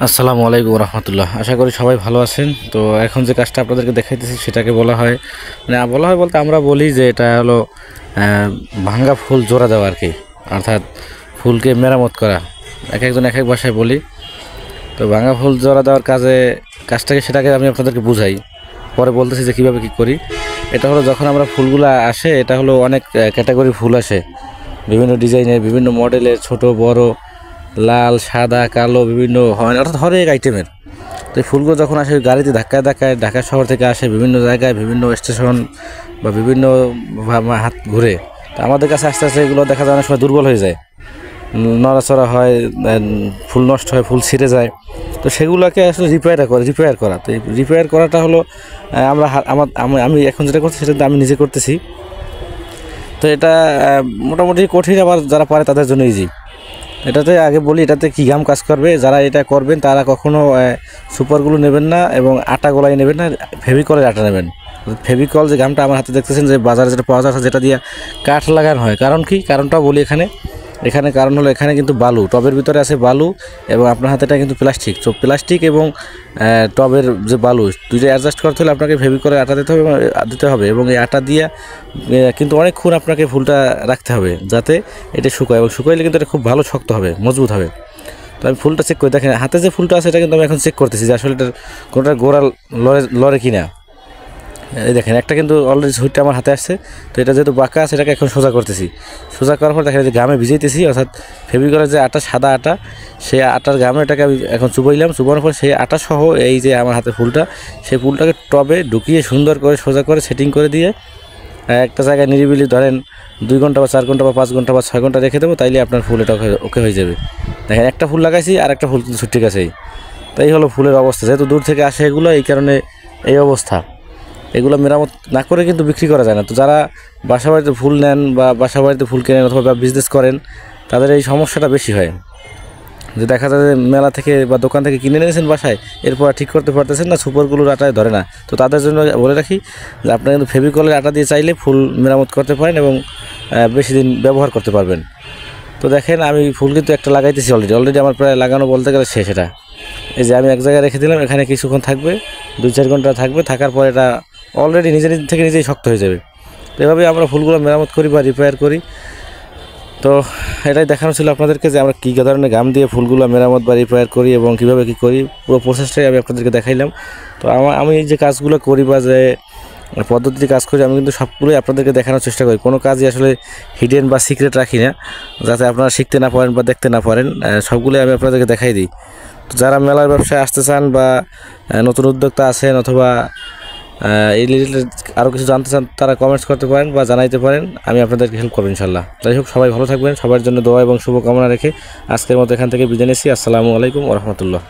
আসসালামু আলাইকুম রহমতুল্লাহ। আশা করি সবাই ভালো আছেন। তো এখন যে কাজটা আপনাদেরকে দেখাইতেছি সেটাকে বলা হয়, বলা হয় বলতে আমরা বলি যে এটা হলো ভাঙ্গা ফুল জোড়া দেওয়া আর কি, অর্থাৎ ফুলকে মেরামত করা। এক একজন এক এক ভাষায় বলি। তো ভাঙ্গা ফুল জোড়া দেওয়ার সেটাকে আমি আপনাদেরকে বুঝাই, পরে বলতেছি যে কীভাবে কী করি। এটা হলো যখন আমরা ফুলগুলা আসে, এটা হলো অনেক ক্যাটাগরির ফুল আসে, বিভিন্ন ডিজাইনের, বিভিন্ন মডেলের, ছোট বড়, লাল সাদা কালো বিভিন্ন হয়, অর্থাৎ হরেক আইটেমের। তো এই ফুলগুলো যখন আসে গাড়িতে ধাক্কায় ধাক্কায় ঢাকা শহর থেকে আসে বিভিন্ন জায়গায়, বিভিন্ন স্টেশন বা বিভিন্ন হাত ঘুরে, তো আমাদের কাছে আস্তে আস্তে এগুলো দেখা যায় অনেক সময় দুর্বল হয়ে যায়, নড়াচড়া হয়, ফুল নষ্ট হয়, ফুল ছিঁড়ে যায়। তো সেগুলোকে আসলে রিপেয়ার করা। তো এই রিপেয়ার করাটা হলো আমি এখন যেটা করছি সেটা আমি নিজে করতেছি। তো এটা মোটামুটি কঠিন, আবার যারা পারে তাদের জন্য ইজি। এটাতে আগে বলি এটাতে কী ঘাম কাজ করবে। যারা এটা করবেন তারা কখনও সুপারগুলো নেবেন না এবং আটা গোলাই নেবেন না, ফেভিকলের আটা নেবেন। ফেভিকল যে ঘামটা আমার হাতে দেখতেছেন যে বাজারে যেটা পাওয়া যাচ্ছে, যেটা দিয়ে কাঠ লাগানো হয়। কারণ কি, কারণটাও বলি এখানে কারণ হলো এখানে কিন্তু বালু, টবের ভিতরে আছে বালু, এবং আপনার হাতেটা কিন্তু প্লাস্টিক। তো প্লাস্টিক এবং টবের যে বালু, দুইটা অ্যাডজাস্ট করতে হলে আপনাকে ফেভিকলের আটা দিতে হবে এবং এই আটা দিয়ে কিন্তু অনেকক্ষণ আপনাকে ফুলটা রাখতে হবে যাতে এটা শুকায়, এবং শুকাইলে কিন্তু এটা খুব ভালো শক্ত হবে, মজবুত হবে। তো আমি ফুলটা চেক করি, দেখেন হাতে যে ফুলটা আছে এটা কিন্তু আমি এখন চেক করতেছি যে আসলে এটার কোনোটা গোড়া লড়ে কিনা। এই দেখেন একটা কিন্তু অলরেডি ঝুঁটটা আমার হাতে আসছে। তো এটা যেহেতু বাঁকা আছে, এটাকে এখন সোজা করতেছি। সোজা করার পর দেখেন যে গামে ভিজাইতেছি, অর্থাৎ ফেভিকলের যে আটা, সাদা আটা, সেই আটার গামে এটাকে আমি এখন চুবাইলাম। চুবানোর পর সেই আটা সহ এই যে আমার হাতে ফুলটা, সেই ফুলটাকে টবে ঢুকিয়ে সুন্দর করে সোজা করে সেটিং করে দিয়ে একটা জায়গায় নিরিবিলি ধরেন 2 ঘন্টা বা 4 ঘন্টা বা 5 ঘন্টা বা 6 ঘন্টা রেখে দেবো, তাইলে আপনার ফুল এটা ওকে হয়ে যাবে। দেখেন একটা ফুল লাগাইছি আর একটা ফুল কিন্তু ঠিক আছে। তাই হলো ফুলের অবস্থা, যেহেতু দূর থেকে আসে এগুলো, এই কারণে এই অবস্থা। এগুলো মেরামত না করে কিন্তু বিক্রি করা যায় না। তো যারা বাসা বাড়িতে ফুল নেন বা বাসা বাড়িতে ফুল কেনেন অথবা বিজনেস করেন, তাদের এই সমস্যাটা বেশি হয়, যে দেখা যায় যে মেলা থেকে বা দোকান থেকে কিনে নিয়েছেন বাসায়, এরপর ঠিক করতে পারতেছেন না, সুপারগুলোর আটায় ধরে না। তো তাদের জন্য বলে রাখি যে আপনারা কিন্তু ফেভিকলের আটা দিয়ে চাইলে ফুল মেরামত করতে পারেন এবং বেশি দিন ব্যবহার করতে পারবেন। তো দেখেন আমি ফুল কিন্তু একটা লাগাইতেছি, অলরেডি আমার প্রায় লাগানো বলতে গেলে শেষ। এটা এই যে আমি এক জায়গায় রেখে দিলাম, এখানে কিছুক্ষণ থাকবে, 2-4 ঘন্টা থাকবে, থাকার পর এটা অলরেডি নিজেই শক্ত হয়ে যাবে। তো এভাবে আমরা ফুলগুলো মেরামত করি বা রিপেয়ার করি। তো এটাই দেখানো ছিল আপনাদেরকে যে আমরা কী ধরনের গাম দিয়ে ফুলগুলো মেরামত বা রিপেয়ার করি এবং কীভাবে কী করি, পুরো প্রসেসটাই আমি আপনাদেরকে দেখাইলাম। তো আমি যে কাজগুলো করি বা যে পদ্ধতিতে কাজ করি, আমি কিন্তু সবগুলোই আপনাদেরকে দেখানোর চেষ্টা করি। কোনো কাজই আসলে হিডেন বা সিক্রেট রাখি না, যাতে আপনারা শিখতে না পারেন বা দেখতে না পারেন। সবগুলোই আমি আপনাদেরকে দেখাই দিই। তো যারা মেলার ব্যবসায় আসতে চান বা নতুন উদ্যোক্তা আছেন অথবা এই রিলেটেড আরও কিছু জানতে চান, তারা কমেন্টস করতে পারেন বা জানাইতে পারেন, আমি আপনাদেরকে হেল্প করবো ইনশাল্লাহ। যাই হোক, সবাই ভালো থাকবেন, সবার জন্য দোয়া এবং শুভকামনা রেখে আজকের মতো এখান থেকে বিদায় নিচ্ছি। আসসালামু আলাইকুম ওয়া রাহমাতুল্লাহ।